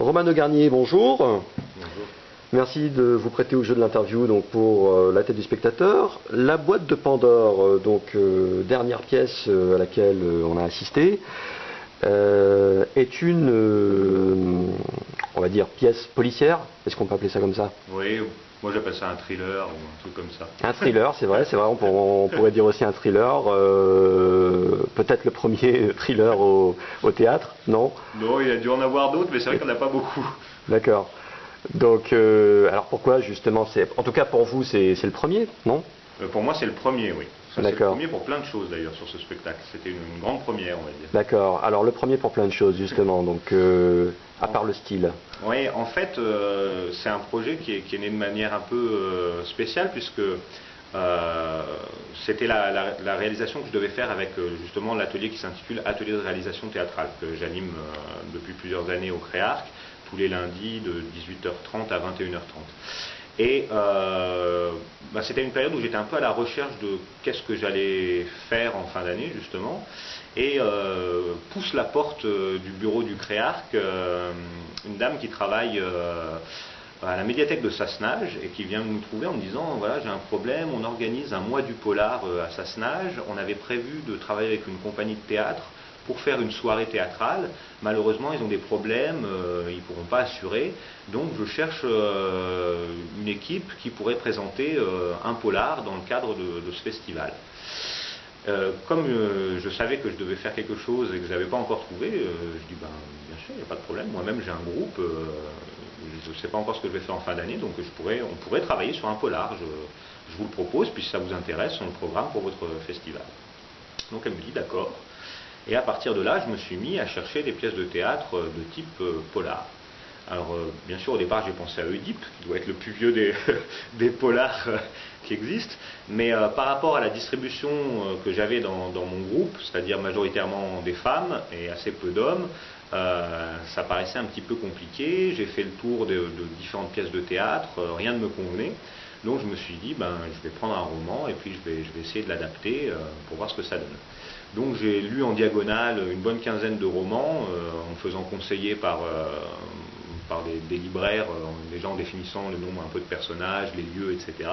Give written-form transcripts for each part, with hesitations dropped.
Romano Garnier, bonjour. Bonjour. Merci de vous prêter au jeu de l'interview donc pour la tête du spectateur. La boîte de Pandore, dernière pièce à laquelle on a assisté, est une, on va dire, pièce policière. Est-ce qu'on peut appeler ça comme ça? Oui, moi j'appelle ça un thriller ou un truc comme ça. Un thriller, c'est vrai, on pourrait dire aussi un thriller. Peut-être le premier thriller au théâtre, non? Non, il y a dû en avoir d'autres, mais c'est vrai qu'il n'y en a pas beaucoup. D'accord. Donc, alors pourquoi justement en tout cas pour vous, c'est le premier, non? Pour moi, c'est le premier, oui. C'est le D'accord. premier pour plein de choses d'ailleurs sur ce spectacle. C'était une grande première, on va dire. D'accord. Alors le premier pour plein de choses justement. Donc, à part le style. Oui, en fait, c'est un projet qui est né de manière un peu spéciale puisque c'était la réalisation que je devais faire avec justement l'atelier qui s'intitule Atelier de réalisation théâtrale que j'anime depuis plusieurs années au Créarc, tous les lundis de 18h30 à 21h30. Et c'était une période où j'étais un peu à la recherche de qu'est-ce que j'allais faire en fin d'année justement, et pousse la porte du bureau du Créarc une dame qui travaille à la médiathèque de Sassenage et qui vient nous trouver en me disant voilà, j'ai un problème, on organise un mois du polar à Sassenage, on avait prévu de travailler avec une compagnie de théâtre pour faire une soirée théâtrale. Malheureusement, ils ont des problèmes, ils ne pourront pas assurer. Donc, je cherche une équipe qui pourrait présenter un polar dans le cadre de ce festival. Comme je savais que je devais faire quelque chose et que je n'avais pas encore trouvé, je dis bien sûr, il n'y a pas de problème. Moi-même, j'ai un groupe, je ne sais pas encore ce que je vais faire en fin d'année, donc on pourrait travailler sur un polar. Je vous le propose, puis si ça vous intéresse, on le programme pour votre festival. Donc, elle me dit d'accord. Et à partir de là, je me suis mis à chercher des pièces de théâtre de type polar. Alors, bien sûr, au départ, j'ai pensé à Oedipe, qui doit être le plus vieux des polars qui existent. Mais par rapport à la distribution que j'avais dans mon groupe, c'est-à-dire majoritairement des femmes et assez peu d'hommes, ça paraissait un petit peu compliqué. J'ai fait le tour de différentes pièces de théâtre, rien ne me convenait. Donc je me suis dit, je vais prendre un roman et puis je vais essayer de l'adapter pour voir ce que ça donne. Donc j'ai lu en diagonale une bonne quinzaine de romans, en me faisant conseiller par des libraires, déjà en définissant le nombre un peu de personnages, les lieux, etc.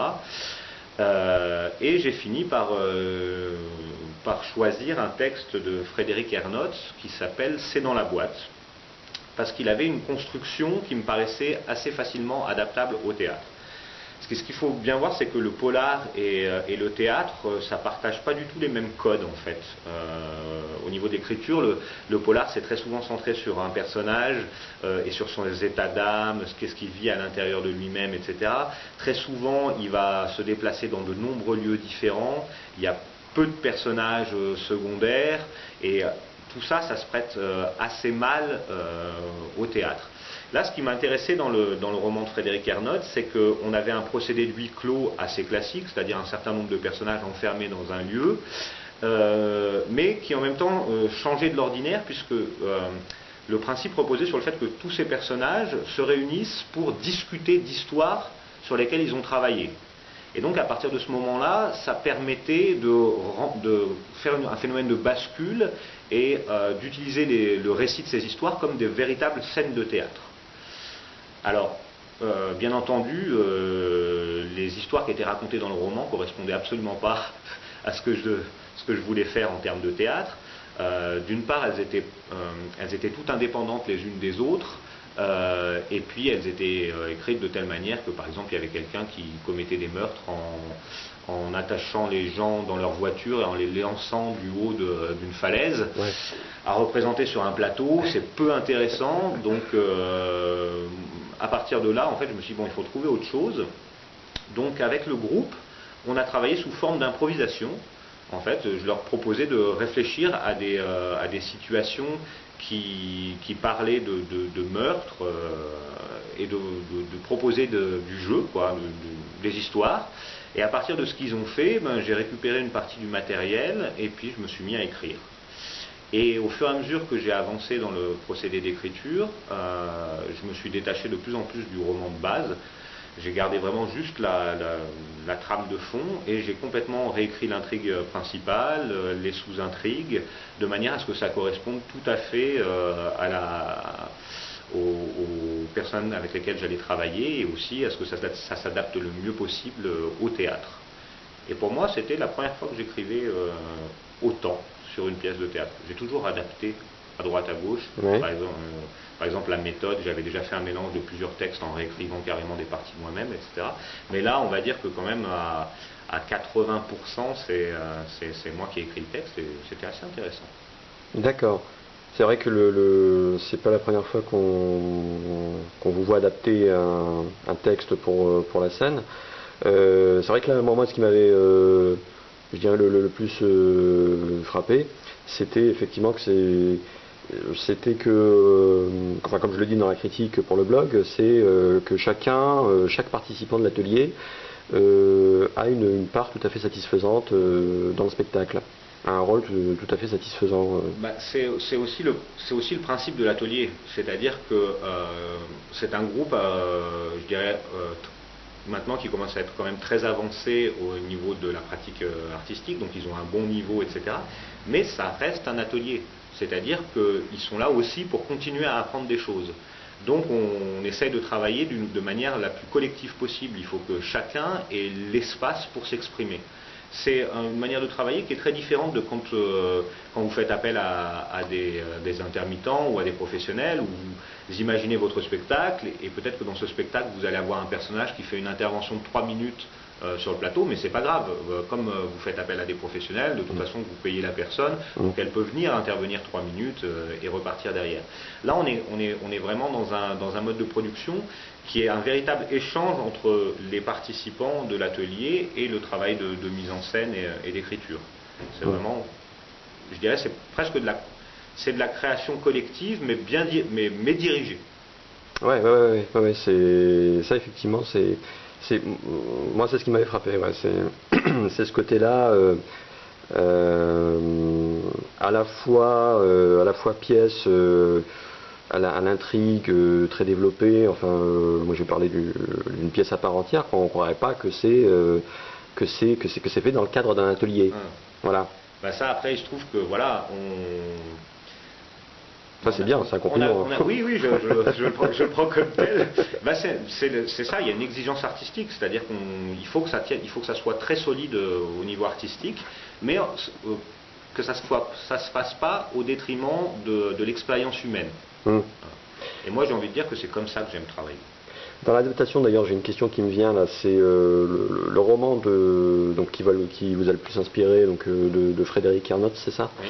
Et j'ai fini par choisir un texte de Frédéric Ernotte qui s'appelle C'est dans la boîte, parce qu'il avait une construction qui me paraissait assez facilement adaptable au théâtre. Ce qu'il faut bien voir, c'est que le polar et le théâtre, ça ne partage pas du tout les mêmes codes en fait. Au niveau d'écriture, le polar c'est très souvent centré sur un personnage et sur son état d'âme, qu'est-ce qu'il vit à l'intérieur de lui-même, etc. Très souvent, il va se déplacer dans de nombreux lieux différents. Il y a peu de personnages secondaires et tout ça, ça se prête assez mal au théâtre. Là, ce qui m'intéressait dans le roman de Frédéric Ernotte, c'est qu'on avait un procédé de huis clos assez classique, c'est-à-dire un certain nombre de personnages enfermés dans un lieu, mais qui en même temps changeait de l'ordinaire, puisque le principe reposait sur le fait que tous ces personnages se réunissent pour discuter d'histoires sur lesquelles ils ont travaillé. Et donc à partir de ce moment-là, ça permettait de faire un phénomène de bascule et d'utiliser le récit de ces histoires comme des véritables scènes de théâtre. Alors, bien entendu, les histoires qui étaient racontées dans le roman ne correspondaient absolument pas à ce que je voulais faire en termes de théâtre. D'une part, elles étaient toutes indépendantes les unes des autres. Et puis elles étaient écrites de telle manière que par exemple il y avait quelqu'un qui commettait des meurtres en attachant les gens dans leur voiture et en les lançant du haut d'une falaise, ouais, à représenter sur un plateau. C'est peu intéressant, donc à partir de là en fait je me suis dit bon, il faut trouver autre chose. Donc avec le groupe on a travaillé sous forme d'improvisation. En fait, je leur proposais de réfléchir à des situations qui parlaient de meurtre et de proposer du jeu, quoi, des histoires. Et à partir de ce qu'ils ont fait, j'ai récupéré une partie du matériel et puis je me suis mis à écrire. Et au fur et à mesure que j'ai avancé dans le procédé d'écriture, je me suis détaché de plus en plus du roman de base. J'ai gardé vraiment juste la trame de fond et j'ai complètement réécrit l'intrigue principale, les sous-intrigues, de manière à ce que ça corresponde tout à fait aux personnes avec lesquelles j'allais travailler et aussi à ce que ça s'adapte le mieux possible au théâtre. Et pour moi, c'était la première fois que j'écrivais autant sur une pièce de théâtre. J'ai toujours adapté à droite à gauche. Ouais. Par exemple, la méthode, j'avais déjà fait un mélange de plusieurs textes en réécrivant carrément des parties de moi-même, etc. Mais là, on va dire que quand même à 80%, c'est moi qui ai écrit le texte et c'était assez intéressant. D'accord. C'est vrai que c'est pas la première fois qu'on vous voit adapter un texte pour la scène. C'est vrai que là, moi, ce qui m'avait, je dirais, le plus frappé, c'était effectivement que c'était que, enfin, comme je le dis dans la critique pour le blog, c'est que chaque participant de l'atelier a une part tout à fait satisfaisante dans le spectacle, a un rôle tout à fait satisfaisant. Bah, c'est aussi le principe de l'atelier, c'est-à-dire que c'est un groupe, je dirais, maintenant qui commence à être quand même très avancé au niveau de la pratique artistique, donc ils ont un bon niveau, etc. Mais ça reste un atelier, c'est-à-dire qu'ils sont là aussi pour continuer à apprendre des choses. Donc on essaye de travailler de manière la plus collective possible. Il faut que chacun ait l'espace pour s'exprimer. C'est une manière de travailler qui est très différente de quand vous faites appel à des intermittents ou à des professionnels, où vous imaginez votre spectacle, et peut-être que dans ce spectacle, vous allez avoir un personnage qui fait une intervention de 3 minutes sur le plateau, mais c'est pas grave. Comme vous faites appel à des professionnels, de toute façon, vous payez la personne, donc elle peut venir intervenir 3 minutes et repartir derrière. Là, on est vraiment dans un mode de production qui est un véritable échange entre les participants de l'atelier et le travail de mise en scène et d'écriture. C'est vraiment, je dirais, c'est presque de la création collective, mais mais dirigée. Ouais, c'est ça effectivement, moi c'est ce qui m'avait frappé, ouais, c'est ce côté-là, à la fois pièce, à l'intrigue très développée. Enfin, moi je vais parler d'une pièce à part entière. On ne croirait pas que c'est fait dans le cadre d'un atelier. Voilà. Bah ça, après, il se trouve que voilà, ça c'est bien, c'est un compliment. Oui, je le prends comme tel. Bah c'est ça, il y a une exigence artistique, c'est-à-dire qu'il faut que ça tienne, il faut que ça soit très solide au niveau artistique, mais que ça se fasse pas au détriment de l'expérience humaine. Et moi j'ai envie de dire que c'est comme ça que j'aime travailler. Dans l'adaptation d'ailleurs, j'ai une question qui me vient là, c'est le roman qui vous a le plus inspiré, donc de Frédéric Ernotte, c'est ça? Oui.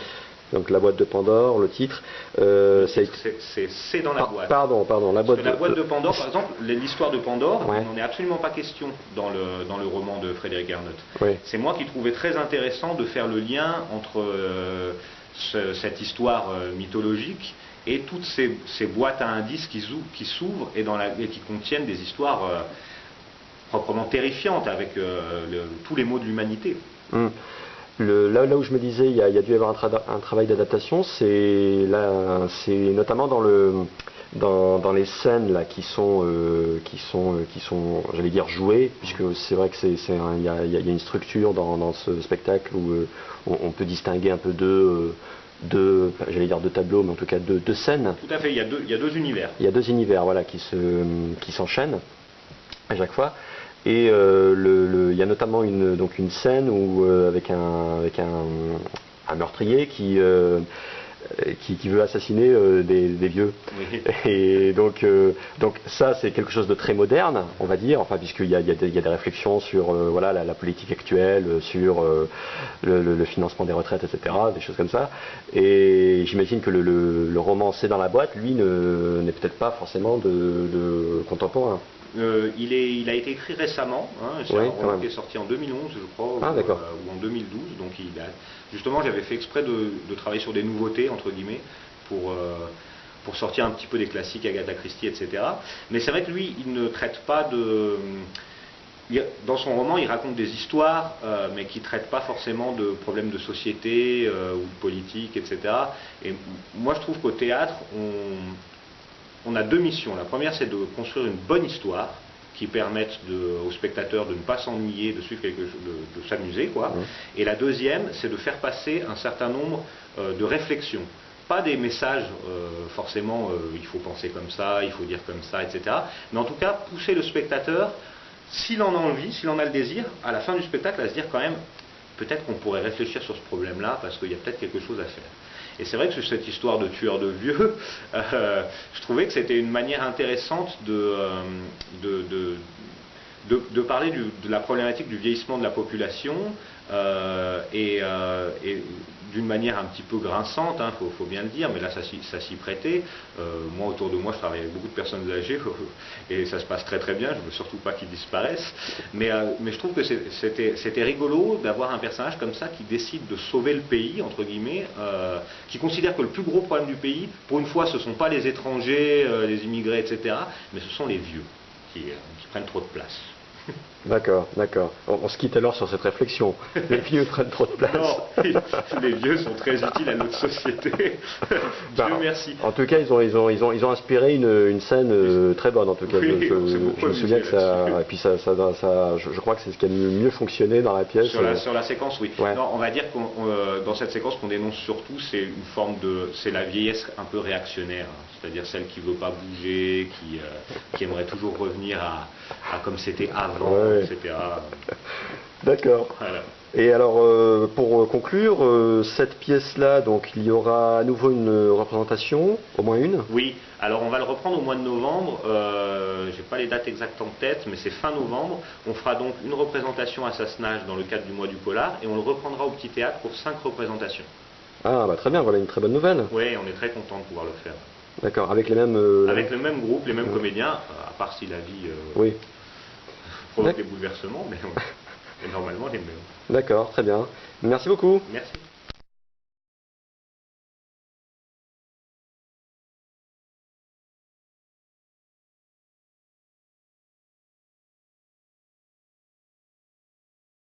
Donc La boîte de Pandore, le titre. C'est dans la boîte. Pardon, la boîte. La boîte de Pandore, par exemple, l'histoire de Pandore, ouais. il n'en est absolument pas question dans le roman de Frédéric Ernotte. Oui. C'est moi qui trouvais très intéressant de faire le lien entre cette histoire mythologique et toutes ces boîtes à indices qui s'ouvrent et qui contiennent des histoires proprement terrifiantes avec tous les maux de l'humanité. Là où je me disais il y a dû y avoir un travail d'adaptation, c'est notamment dans les scènes là qui sont j'allais dire jouées, puisque c'est vrai que il y a une structure dans ce spectacle où on peut distinguer un peu j'allais dire deux tableaux, mais en tout cas deux scènes. Tout à fait, il y a deux univers. Il y a deux univers, voilà, qui s'enchaînent à chaque fois. Et il y a notamment une scène où avec un meurtrier qui veut assassiner des vieux. Oui. Et donc ça c'est quelque chose de très moderne, on va dire, enfin puisqu'il y a des réflexions sur voilà la politique actuelle, sur le financement des retraites, etc., des choses comme ça. Et j'imagine que le roman C'est dans la boîte, lui, n'est peut-être pas forcément de contemporain. Il a été écrit récemment, hein, c'est un roman qui est sorti en 2011 je crois, ou en 2012, donc justement j'avais fait exprès de travailler sur des nouveautés entre guillemets pour sortir un petit peu des classiques Agatha Christie, etc. Mais c'est vrai que lui il ne traite pas dans son roman il raconte des histoires mais qui ne traitent pas forcément de problèmes de société ou de politique, etc. Et moi je trouve qu'au théâtre on a deux missions. La première, c'est de construire une bonne histoire qui permette aux spectateurs de ne pas s'ennuyer, de suivre quelque chose, de s'amuser, quoi. Et la deuxième, c'est de faire passer un certain nombre de réflexions. pas des messages forcément il faut penser comme ça, il faut dire comme ça, etc. Mais en tout cas, pousser le spectateur, s'il en a envie, s'il en a le désir, à la fin du spectacle, à se dire quand même, peut-être qu'on pourrait réfléchir sur ce problème-là, parce qu'il y a peut-être quelque chose à faire. Et c'est vrai que sur cette histoire de tueur de vieux, je trouvais que c'était une manière intéressante de parler de la problématique du vieillissement de la population et d'une manière un petit peu grinçante, hein, faut bien le dire, mais là ça s'y prêtait. Moi autour de moi je travaille avec beaucoup de personnes âgées et ça se passe très très bien, je ne veux surtout pas qu'ils disparaissent, mais je trouve que c'était rigolo d'avoir un personnage comme ça qui décide de sauver le pays, entre guillemets, qui considère que le plus gros problème du pays, pour une fois ce ne sont pas les étrangers, les immigrés, etc., mais ce sont les vieux qui prennent trop de place. D'accord, d'accord. On se quitte alors sur cette réflexion. Les vieux prennent trop de place. Non, les vieux sont très utiles à notre société. Dieu merci. En tout cas, ils ont inspiré une scène très bonne. En tout cas, oui, je me souviens que ça. Et puis je crois que c'est ce qui a mieux fonctionné dans la pièce. Sur la séquence, oui. Ouais. Non, on va dire que dans cette séquence qu'on dénonce surtout, c'est une forme c'est la vieillesse un peu réactionnaire, c'est-à-dire celle qui veut pas bouger, qui aimerait toujours revenir à comme c'était avant. Ouais. Etc. D'accord. Voilà. Et alors, pour conclure, cette pièce-là, donc il y aura à nouveau une représentation, au moins une? Oui, alors on va le reprendre au mois de novembre, je n'ai pas les dates exactes en tête, mais c'est fin novembre. On fera donc une représentation à Sassenage dans le cadre du mois du polar, et on le reprendra au Petit Théâtre pour 5 représentations. Ah, bah très bien, voilà une très bonne nouvelle. Oui, on est très content de pouvoir le faire. D'accord, avec les mêmes... avec le même groupe, les mêmes comédiens, à part si la vie... oui. Provoque des bouleversements, mais normalement les mêmes. D'accord, très bien. Merci beaucoup. Merci.